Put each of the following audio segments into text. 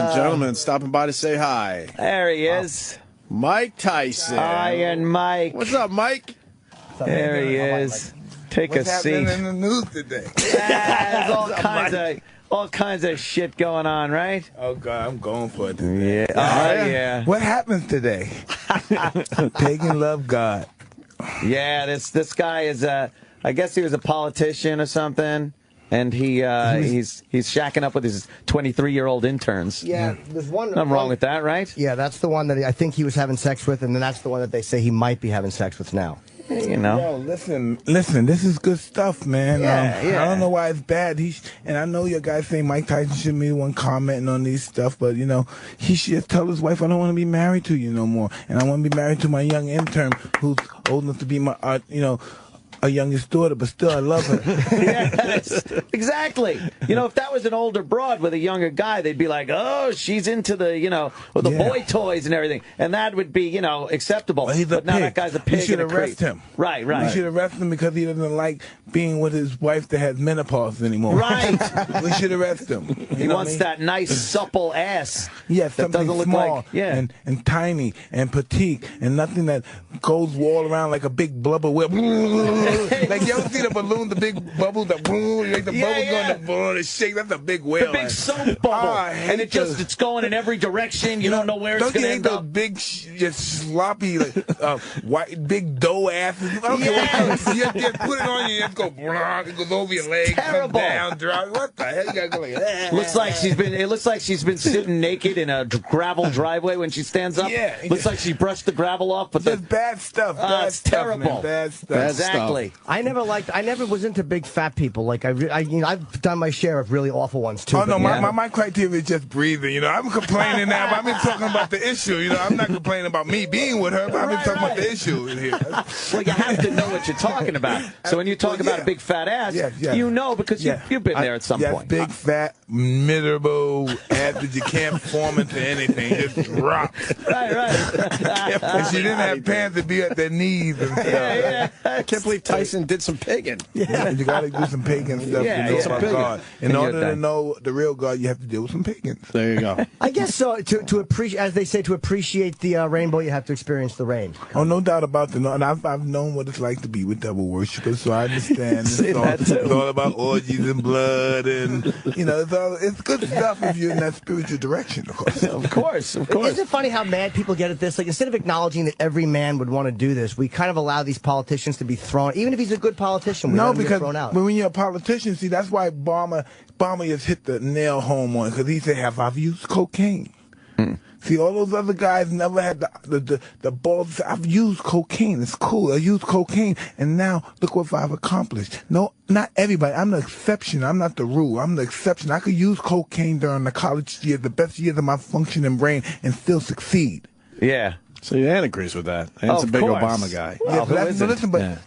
and gentlemen, stopping by to say hi. There he is. Mike Tyson. Iron Mike. What's up, Mike? There he is. Take a seat. What's happening in the news today? There's all kinds of shit going on, right? Oh, God, I'm going for it today. Yeah. Yeah. What happens today? Pagan love God. Yeah, this guy is I guess he was a politician or something, and he's shacking up with his 23-year-old interns. Yeah, there's one. Nothing wrong with that, right? Yeah, that's the one that I think he was having sex with, and then that's the one that they say he might be having sex with now. You know. Yo, listen, this is good stuff, man. Yeah. I don't know why it's bad. And I know your guys say Mike Tyson shouldn't be the one commenting on these stuff, but, you know, he should tell his wife, I don't want to be married to you no more. And I want to be married to my young intern who's old enough to be my, a youngest daughter, but still I love her. Yes, exactly. You know, if that was an older broad with a younger guy, they'd be like, oh, she's into the, boy toys and everything. And that would be, acceptable. Well, but now that guy's a pig. We should arrest him. Right. We should arrest him because he doesn't like being with his wife that has menopause anymore. Right. We should arrest him. He wants that nice, supple ass. Yes, that something doesn't look small like, and tiny and petite and nothing that goes all around like a big blubber whip. Like, you ever see the balloon, the big bubble, like the bubbles going, the balloon is shake. That's a big whale. The big soap bubble. And it's going in every direction. You don't know where it's going to end up. Don't you hate those big, just sloppy, white, big dough asses? Yes. You just put it on you, you just go, it goes over your legs, terrible. comes down, drop. What the hell? You gotta go like that. It looks like she's been sitting naked in a gravel driveway when she stands up. Yeah. Looks like she brushed the gravel off. But just bad stuff. It's terrible. Bad stuff. Exactly. I never was into big fat people. Like I've done my share of really awful ones too. Oh no, my criteria is just breathing. I'm complaining now, but I've been talking about the issue. I'm not complaining about me being with her, but I've been talking about the issue in here. Well, you have to know what you're talking about. So when you talk about a big fat ass, you know because you've been there at some point. Big fat miserable ass that you can't form into anything, just drops. Right. And she didn't have pants to be at their knees and stuff. Yeah. I can't believe Tyson did some pigging. Yeah, you got to do some pagan stuff to know about God. In order to know the real God, you have to deal with some pagans. There you go. I guess so. To appreciate, as they say, to appreciate the rainbow, you have to experience the rain. Oh, no doubt about that. And I've known what it's like to be with devil worshippers, so I understand. It's all about orgies and blood, and it's good stuff if you're in that spiritual direction, of course. Of course. Isn't it funny how mad people get at this? Like, instead of acknowledging that every man would want to do this, we kind of allow these politicians to be thrown, even if he's a good politician. No, because when you're a politician, see, that's why Obama has hit the nail home on it, because he said, I've used cocaine. See, all those other guys never had the balls to say, I've used cocaine. It's cool. I used cocaine, and now look what I've accomplished. No, not everybody. I'm the exception. I'm not the rule. I'm the exception. I could use cocaine during the college years, the best years of my functioning brain, and still succeed. Yeah. So Ann agrees with that. Ann's a big Obama guy. Well,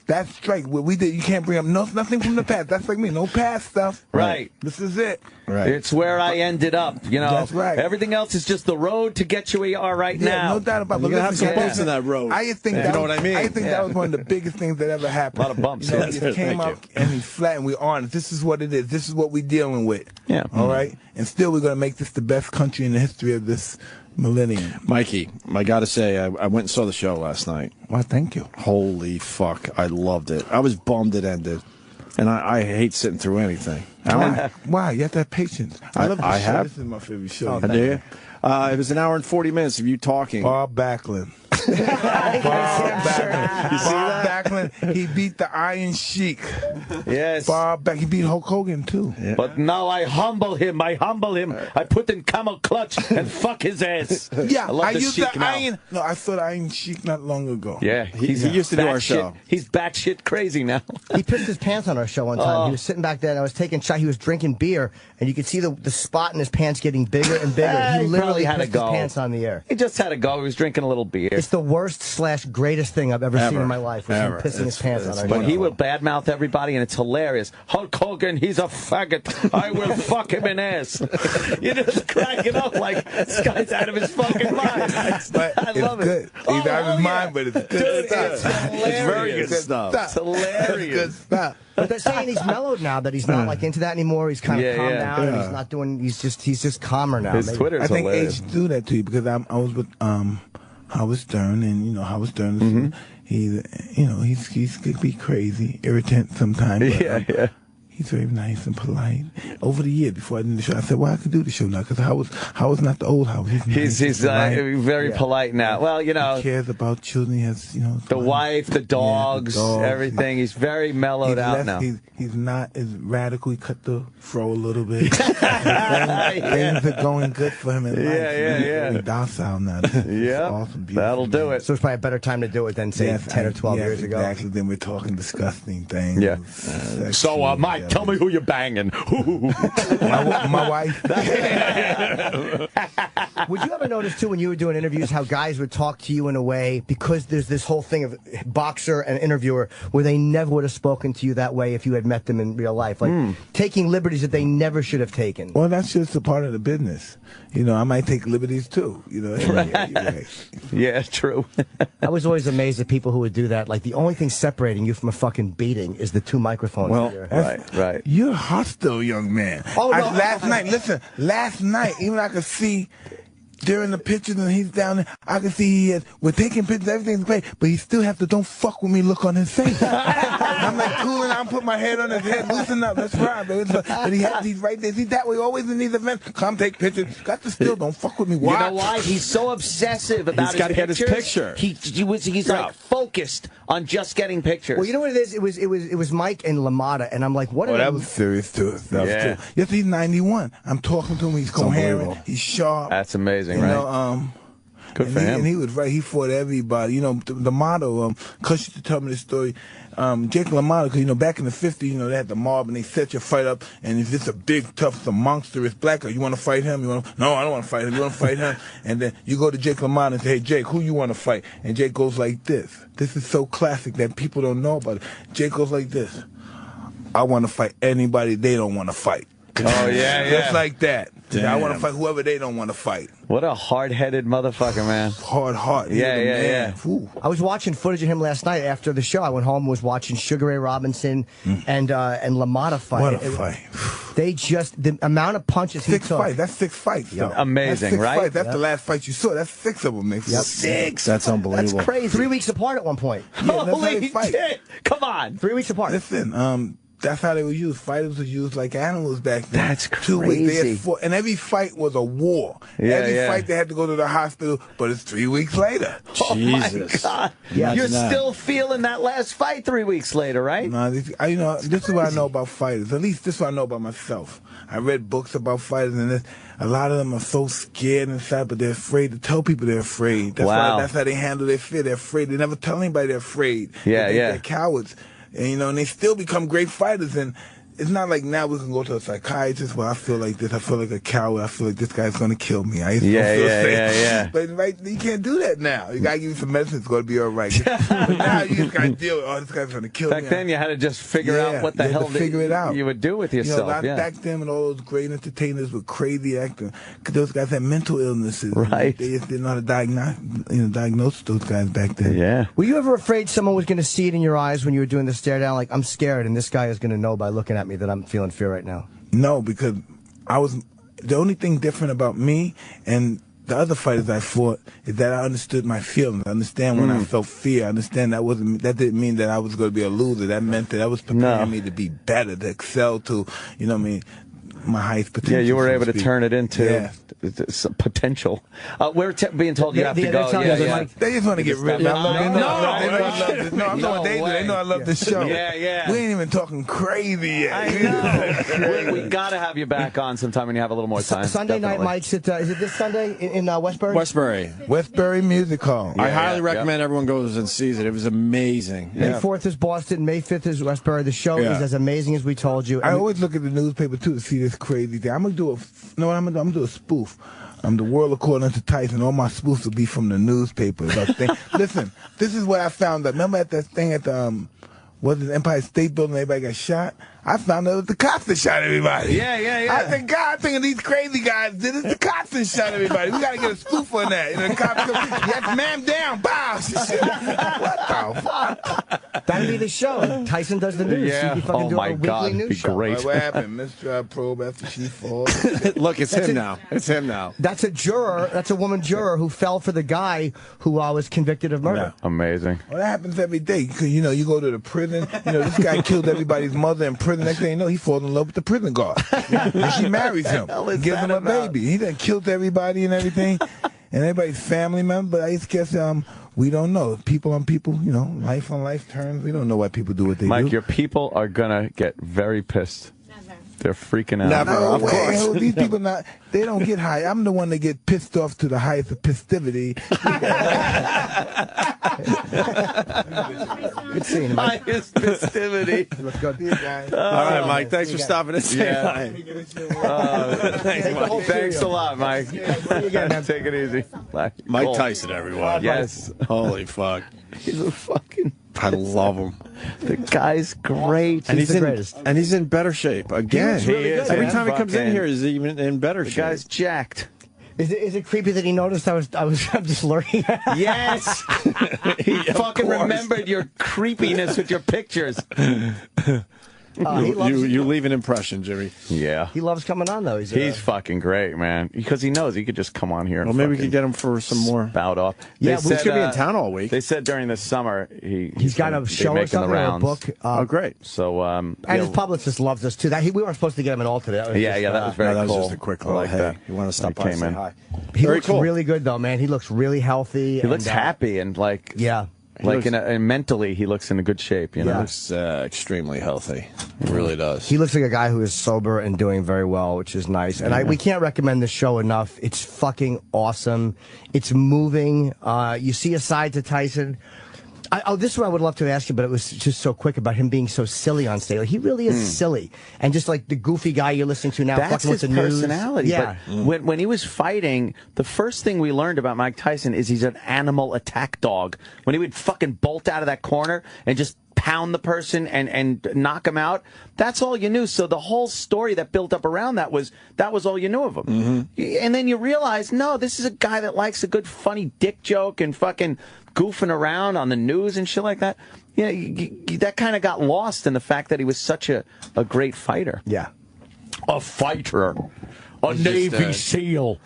that's straight. What we did, you can't bring up nothing from the past. That's like me. No past stuff. Right. This is it. Right. It's where I ended up. That's right. Everything else is just the road to get you where you are right now. No doubt about it. You're going to have some bumps in that road. I think you know what I mean? I think that was one of the biggest things that ever happened. A lot of bumps. He just came up and he's flat and we're honest. This is what it is. This is what we're dealing with. Yeah. All right? And still we're going to make this the best country in the history of this millennium. Mikey, I got to say, I went and saw the show last night. Well, thank you. Holy fuck. I loved it. I was bummed it ended. And I hate sitting through anything. Why? You have to have patience. I love the show. This is my favorite show. Do you? It was an hour and 40 minutes of you talking. Bob Backlund. Bob Backlund. You see that? Backlund, he beat the Iron Sheik. Yes. He beat Hulk Hogan, too. Yeah. But now I humble him. I put in camel clutch and fuck his ass. Yeah, I used the Iron. No, I saw the Iron Sheik not long ago. Yeah, he used to do our show. He's batshit crazy now. He pissed his pants on our show one time. He was sitting back there, and I was taking shot. He was drinking beer, and you could see the spot in his pants getting bigger and bigger. He literally had pissed to go. His pants on the air. He just had to go. He was drinking a little beer. His the worst/greatest thing I've ever seen in my life. Was him pissing his pants on our But show. he would badmouth everybody, and it's hilarious. Hulk Hogan, he's a faggot. I will fuck him in ass. You just crack it up like this guy's out of his fucking mind. I love good. it. He's out of his mind, but it's good. Dude, stuff. it's hilarious. It's very good stuff. It's hilarious. Good stuff. But they're saying he's mellowed now, that he's not like into that anymore. He's kind of calmed down. And Yeah. he's not doing. He's just calmer now. His Maybe. Twitter's I think hilarious. age do that to you because I was with Howard Stern, and you know Howard Stern. He could be crazy, irritant sometimes. But, Yeah. He's very nice and polite. Over the years, before I did the show, I said, "Well, I could do the show now because Howard's not the old Howard. He's very polite now. Well, you know, He cares about children. He has, the wife, the dogs, everything. He's very mellowed out now. He's not as radical. He cut the fro a little bit. Things are going good for him in life. Yeah. He's very docile now. Yeah, awesome, that'll do it. So it's probably a better time to do it than say 10 or 12 years ago. Exactly. Then we're talking disgusting things. Yeah. So, Mike, tell me who you're banging. my wife. Would you ever notice, too, when you were doing interviews, how guys would talk to you in a way, because there's this whole thing of boxer and interviewer, where they never would have spoken to you that way if you had met them in real life? Like, taking liberties that they never should have taken. Well, that's just a part of the business. You know, I might take liberties, too. You know, right. Yeah, true. I was always amazed at people who would do that. Like, the only thing separating you from a fucking beating is the two microphones. Well, here. Right. You're a hostile young man. Oh, no. Last night, even I could see during the pictures and he's down there, I could see we're taking pictures, everything's great, but he still have the "don't fuck with me" look on his face. I'm like cooling, I'm putting my head on his head, loosen up, let's ride, baby. But he's right there. He's that way always in these events. Come take pictures. Got to still "don't fuck with me." Why? You know why? He's so obsessive about He's gotta get his picture. He's like focused on just getting pictures. Well, you know what it is? It was Mike and LaMotta, and I'm like, what? Oh, that was serious too. That was too. Yes, he's 91. I'm talking to him. He's coherent. He's sharp. That's amazing, you right? know, Good for him. And he was right. He fought everybody. You know, the motto, Cush used to tell me this story. Jake LaMotta, because, you know, back in the 50s, you know, they had the mob and they set your fight up. And if it's a big, tough, some monstrous black guy, you want to fight him? No, I don't want to fight him. You want to fight him? And then you go to Jake LaMotta and say, "Hey, Jake, who you want to fight?" And Jake goes like this. This is so classic that people don't know about it. Jake goes like this. "I want to fight anybody they don't want to fight." Oh, yeah. Just like that. Damn. I want to fight whoever they don't want to fight. What a hard-headed motherfucker, man. Hard heart. Yeah. Ooh. I was watching footage of him last night after the show. I went home and was watching Sugar Ray Robinson and LaMotta fight. What a fight. They just, the amount of punches he Six took. fights. That's 6 fights. Though. Amazing, that's 6 right? Fights. That's the last fight you saw. That's 6 of them. Yep. 6. That's unbelievable. That's crazy. 3 weeks apart at one point. Yeah, that's how they Holy fight. shit! Come on. 3 weeks apart. Listen, that's how they were used. Fighters were used like animals back then. That's 2 weeks. They crazy. had 4, and every fight was a war. Every fight they had to go to the hospital, but it's 3 weeks later. Jesus. Oh my God. Yeah. You're Imagine that. still feeling that last fight 3 weeks later, right? No, this is what I know about fighters. At least this is what I know about myself. I read books about fighters, and a lot of them are so scared inside, but they're afraid to tell people they're afraid. That's how they handle their fear. They're afraid. They never tell anybody they're afraid. They're cowards. And, you know, and they still become great fighters. And it's not like now we can go to a psychiatrist. Well, I feel like this. I feel like a coward. I feel like this guy's going to kill me. I used to feel safe. Yeah. But right, you can't do that now. You got to give you some medicine. It's going to be all right. But now you just got to deal with, this guy's going to kill me. Back then, you had to just figure out what the hell figure it out. you would do with You yourself. know, back then, when all those great entertainers were crazy acting, those guys had mental illnesses. Right. They just didn't know how to diagnose those guys back then. Yeah. Were you ever afraid someone was going to see it in your eyes when you were doing the stare down? Like, I'm scared, and this guy is going to know by looking at me that I'm feeling fear right now. No, because the only thing different about me and the other fighters I fought is that I understood my feelings. I understand when I felt fear. I understand that didn't mean that I was going to be a loser. That meant that I was preparing me to be better, to excel, to, you know what I mean, my highest potential. Yeah, you were so able to speak. turn it into some potential. We're being told you have to go. They just want to get rid of me. I'm No they know I love this show. Yeah. We ain't even talking crazy yet. I know. we got to have you back on sometime when you have a little more time. Sunday night, Mike's at, is it this Sunday in Westbury? Westbury Music Hall. I highly recommend everyone goes and sees it. It was amazing. May 4th is Boston. May 5th is Westbury. The show is as amazing as we told you. I always look at the newspaper, too, to see this crazy thing. I'm going to do a spoof. I'm the world according to Tyson. All my spoofs will be from the newspapers. Listen, this is what I found out. Remember at that thing at the was it Empire State Building? Everybody got shot. I found out it was the cops that shot everybody. Yeah. I said, God, thinking these crazy guys did it. The cops that shot everybody. We got to get a spoof on that. And the cops go, yes, ma'am, down, bow. What the fuck? That'd be the show. Tyson does the news. Yeah. He'd be fucking doing a weekly news show. Great. What happened? Mr. Probe after she falls. Look, it's him now. It's him now. That's a juror. That's a woman juror who fell for the guy who was convicted of murder. Yeah. Amazing. Well, that happens every day. Because, you go to the prison. This guy killed everybody's mother in prison. Next thing you know, he falls in love with the prison guard. And she marries him. Gives him a baby. He done killed everybody and everything. And everybody's family member. But I just guess we don't know. People on people, life on life terms. We don't know why people do what they do. Mike, your people are going to get very pissed. They're freaking out. Never, No of way. course. These people they don't get high. I'm the one that get pissed off to the highest of festivity. Good seeing you, Mike. Highest festivity. Let's go. See you guys. All right, Mike. Thanks for stopping and saying Yeah. hi. Thanks, Mike. Thanks a lot, Mike. See you again, man. Take it easy. Mike Cool. Tyson, everyone. Yes. Holy fuck. He's a fucking... I love him. The guy's great. And He's the in, greatest. and he's in better shape again. He looks really good, Every man. time he comes in Fucking- here, he's even in better The shape. guy's jacked. Is it creepy that he noticed I'm just lurking? Yes. He fucking remembered your creepiness with your pictures. He loves you leave an impression, Jimmy. Yeah. He loves coming on though. He's fucking great, man. Because he knows he could just come on here and Well, maybe we fucking could get him for some more. spout off. Yeah, They He's going to be in town all week. They said during the summer He's got a show or making something the or a rounds. book. Oh, great. So And his publicist loves us too. We weren't supposed to get him at all today. That was yeah, just, that was very No, that was cool. just a quick I little like hey. that. You want to stop He by and came say in. hi. He Very looks cool. really good though, man. He looks really healthy. He looks happy and like Yeah. like and mentally he looks in a good shape. You He know. looks extremely healthy. He really does. He looks like a guy who is sober and doing very well, which is nice. And we can't recommend this show enough. It's fucking awesome. It's moving. You see a side to Tyson. This is what I would love to ask you, but it was just so quick about him being so silly on stage. Like, he really is silly. And just like the goofy guy you're listening to now, That's fucking his with the news. personality. Yeah. But when he was fighting, the first thing we learned about Mike Tyson is he's an animal attack dog. When he would fucking bolt out of that corner and just pound the person and knock him out, that's all you knew. So the whole story that built up around that was all you knew of him. Mm-hmm. And then you realize, no, this is a guy that likes a good funny dick joke and fucking goofing around on the news and shit like that. Yeah, that kind of got lost in the fact that he was such a great fighter. Yeah. A fighter. A Navy SEAL.